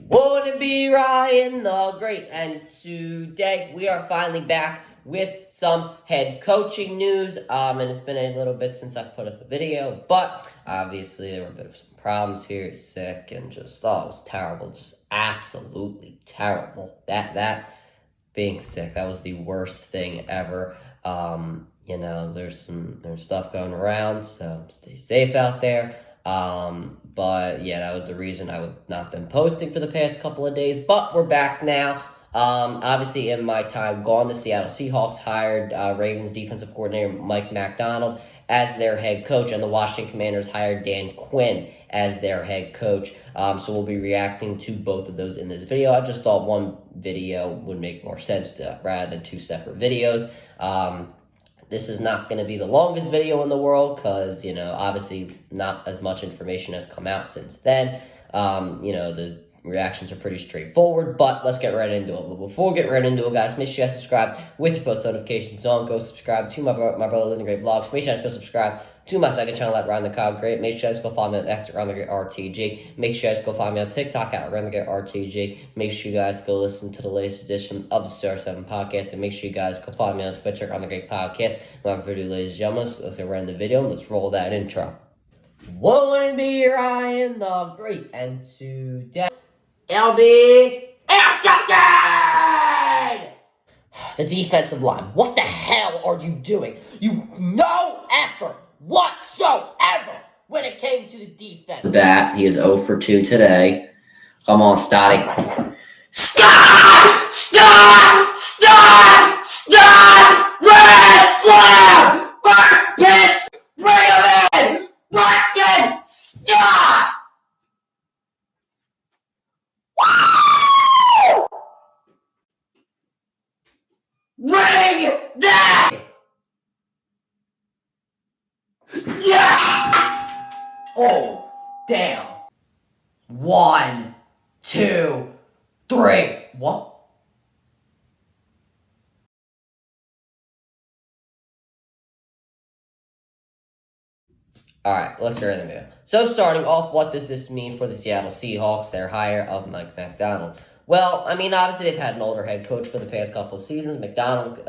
Won't it be Ryan the Great? And today we are finally back with some head coaching news. And it's been a little bit since I've put up a video, but obviously there were a bit of some problems here, sick, and just it was terrible, just absolutely terrible. That being sick, that was the worst thing ever. There's stuff going around, so stay safe out there. But yeah, that was the reason I would not been posting for the past couple of days, but we're back now. Obviously in my time gone, the Seattle Seahawks hired Ravens defensive coordinator Mike Macdonald as their head coach, and the Washington Commanders hired Dan Quinn as their head coach. So we'll be reacting to both of those in this video. I just thought one video would make more sense rather than two separate videos. This is not going to be the longest video in the world because, obviously not as much information has come out since then. The reactions are pretty straightforward, but let's get right into it. But before we get right into it, guys, make sure you guys subscribe with your post notifications on. Go subscribe to my brother Living Great Vlogs. Make sure you guys go subscribe to my second channel at Ryan the Cow Great. Make sure you guys go follow me on X at Ryan the Great RTG. Make sure you guys go follow me on TikTok at Ryan the Great RTG. Make sure you guys go listen to the latest edition of the CR7 podcast. And make sure you guys go follow me on Twitter at Ryan the Great Podcast. Without further ado, ladies and gentlemen, so let's get right into the video and let's roll that intro. Won't it be Ryan the Great? And today it'll be intercepted! The defensive line. What the hell are you doing? No effort whatsoever when it came to the defense. That he is 0 for 2 today. Come on, Stotty. Stop! Stop! Stop! Stop! Red flag! First pitch! Bring him in! Braxton! Stop! Ring that! Yes! Oh, damn. 1, 2, 3. What? Alright, let's get into the video. So starting off, what does this mean for the Seattle Seahawks, their hire of Mike Macdonald? Well, obviously they've had an older head coach for the past couple of seasons. Macdonald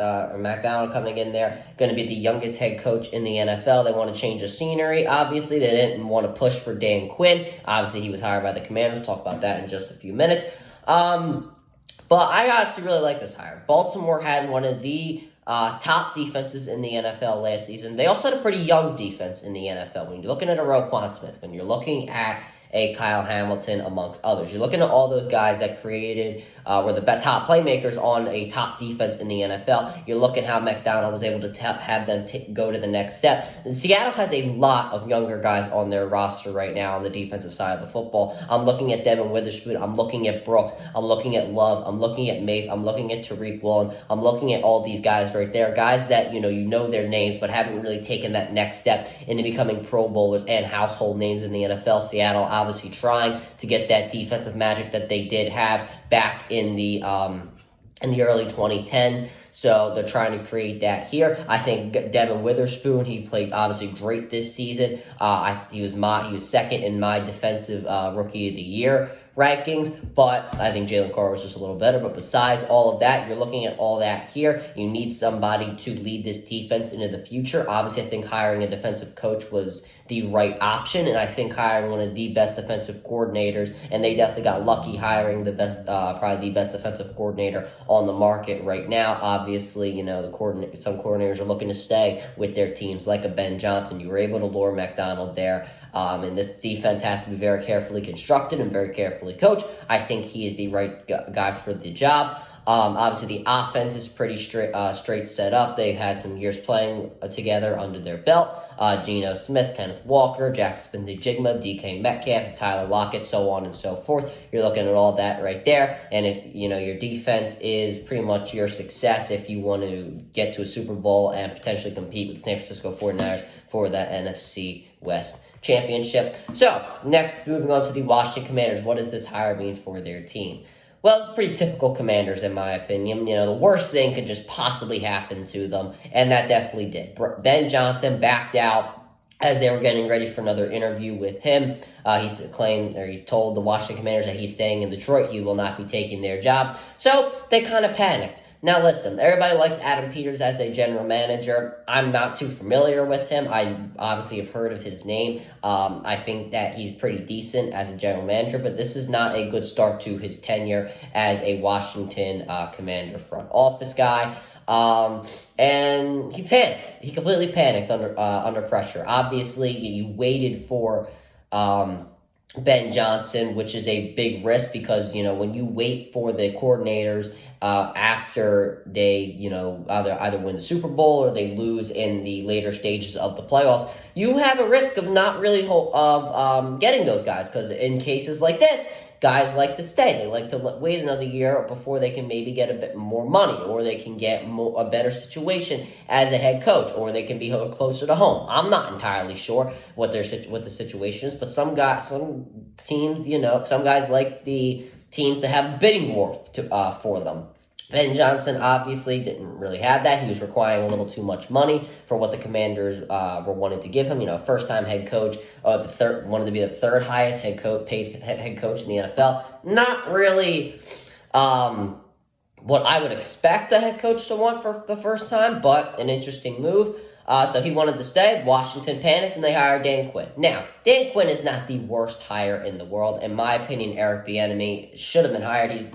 coming in there, going to be the youngest head coach in the NFL. They want to change the scenery. Obviously, they didn't want to push for Dan Quinn. Obviously, he was hired by the Commanders. We'll talk about that in just a few minutes. But I honestly really like this hire. Baltimore had one of the top defenses in the NFL last season. They also had a pretty young defense in the NFL. When you're looking at a Roquan Smith, when you're looking at a Kyle Hamilton, amongst others. You're looking at all those guys that created, were the top playmakers on a top defense in the NFL. You're looking how Macdonald was able to have them go to the next step. And Seattle has a lot of younger guys on their roster right now on the defensive side of the football. I'm looking at Devin Witherspoon. I'm looking at Brooks. I'm looking at Love. I'm looking at Maith. I'm looking at Tariq Woolen. I'm looking at all these guys right there. Guys that, you know their names, but haven't really taken that next step into becoming Pro Bowlers and household names in the NFL. Seattle obviously trying to get that defensive magic that they did have back in the early 2010s. So they're trying to create that here. I think Devin Witherspoon, he played obviously great this season. He was second in my defensive rookie of the year rankings, but I think Jalen Carter was just a little better. But besides all of that, you're looking at all that here. You need somebody to lead this defense into the future. Obviously, I think hiring a defensive coach was the right option, and I think hiring one of the best defensive coordinators, and they definitely got lucky hiring the best, probably the best defensive coordinator on the market right now. Obviously, some coordinators are looking to stay with their teams, like a Ben Johnson. You were able to lure Macdonald there. And this defense has to be very carefully constructed and very carefully coached. I think he is the right guy for the job. Obviously, the offense is pretty straight set up. They've had some years playing together under their belt. Geno Smith, Kenneth Walker, Jackson Smith-Njigba, DK Metcalf, Tyler Lockett, so on and so forth. You're looking at all that right there. And if your defense is pretty much your success if you want to get to a Super Bowl and potentially compete with the San Francisco 49ers for that NFC West championship. So, next, moving on to the Washington Commanders. What does this hire mean for their team? Well, it's pretty typical Commanders, in my opinion. The worst thing could just possibly happen to them, and that definitely did. Ben Johnson backed out as they were getting ready for another interview with him. He told the Washington Commanders that he's staying in Detroit. He will not be taking their job. So they kind of panicked. Now listen, everybody likes Adam Peters as a general manager. I'm not too familiar with him. I obviously have heard of his name. I think that he's pretty decent as a general manager, but this is not a good start to his tenure as a Washington Commander front office guy. And he panicked. He completely panicked under pressure. Obviously, you waited for Ben Johnson, which is a big risk because, when you wait for the coordinators after they, either win the Super Bowl or they lose in the later stages of the playoffs, you have a risk of not really getting those guys, because in cases like this, guys like to stay. They like to wait another year before they can maybe get a bit more money, or they can get a better situation as a head coach, or they can be closer to home. I'm not entirely sure what the situation is, but some teams, some guys like the teams to have a bidding war for them. Ben Johnson obviously didn't really have that. He was requiring a little too much money for what the Commanders were wanting to give him. First-time head coach, wanted to be the third highest paid head coach in the NFL. Not really what I would expect a head coach to want for the first time, but an interesting move. So he wanted to stay. Washington panicked, and they hired Dan Quinn. Now, Dan Quinn is not the worst hire in the world. In my opinion, Eric Bieniemy should have been hired.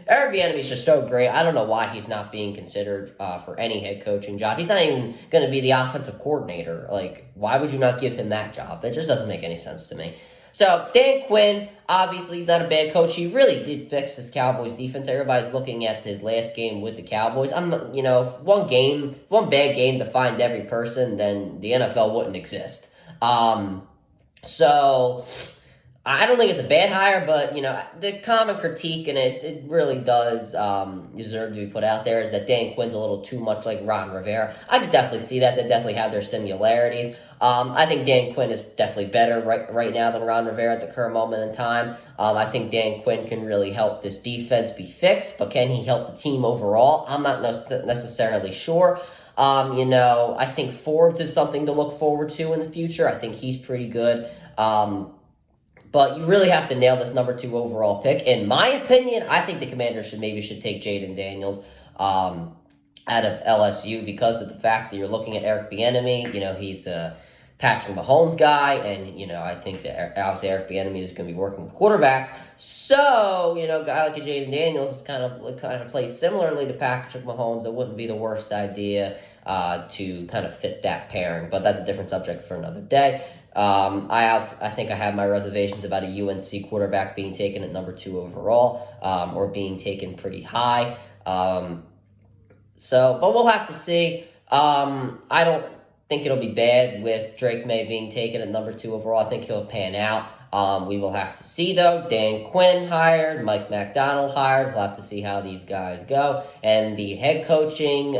Eric Bieniemy is just so great. I don't know why he's not being considered for any head coaching job. He's not even going to be the offensive coordinator. Why would you not give him that job? That just doesn't make any sense to me. So, Dan Quinn, obviously, he's not a bad coach. He really did fix this Cowboys defense. Everybody's looking at his last game with the Cowboys. One bad game defined every person, then the NFL wouldn't exist. So I don't think it's a bad hire, but, the common critique, and it really does deserve to be put out there, is that Dan Quinn's a little too much like Ron Rivera. I could definitely see that. They definitely have their similarities. I think Dan Quinn is definitely better right now than Ron Rivera at the current moment in time. I think Dan Quinn can really help this defense be fixed, but can he help the team overall? I'm not necessarily sure. I think Forbes is something to look forward to in the future. I think he's pretty good. But you really have to nail this number 2 overall pick. In my opinion, I think the Commanders should take Jaden Daniels out of LSU because of the fact that you're looking at Eric Bieniemy. He's a Patrick Mahomes guy, and, I think that obviously Eric Bieniemy is going to be working with quarterbacks. So, a guy like Jaden Daniels is kind of plays similarly to Patrick Mahomes. It wouldn't be the worst idea to kind of fit that pairing, but that's a different subject for another day. I think I have my reservations about a UNC quarterback being taken at number 2 overall, or being taken pretty high. But we'll have to see. I don't think it'll be bad with Drake May being taken at number 2 overall. I think he'll pan out. We will have to see, though. Dan Quinn hired, Mike Macdonald hired. We'll have to see how these guys go. And the head coaching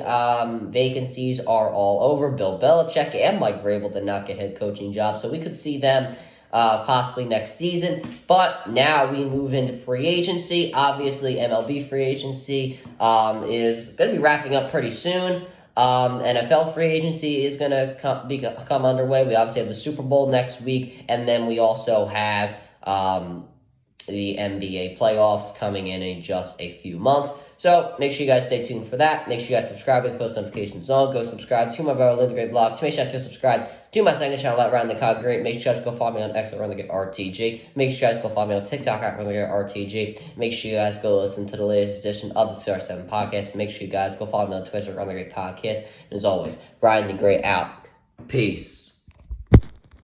vacancies are all over. Bill Belichick and Mike Vrabel did not get head coaching jobs, so we could see them possibly next season. But now we move into free agency. Obviously, MLB free agency is going to be wrapping up pretty soon. NFL free agency is going to come underway. We obviously have the Super Bowl next week, and then we also have the NBA playoffs coming in just a few months. So make sure you guys stay tuned for that. Make sure you guys subscribe with post notifications on. Go subscribe to my Viral Great blog. Make sure you guys go subscribe to my second channel at Round the Cog Great. Make sure you guys go follow me on X at Round the Great RTG. Make sure you guys go follow me on TikTok at Round the Great RTG. Make sure you guys go listen to the latest edition of the CR7 podcast. Make sure you guys go follow me on Twitter at Round the Great Podcast. And as always, Ryan the Great out. Peace.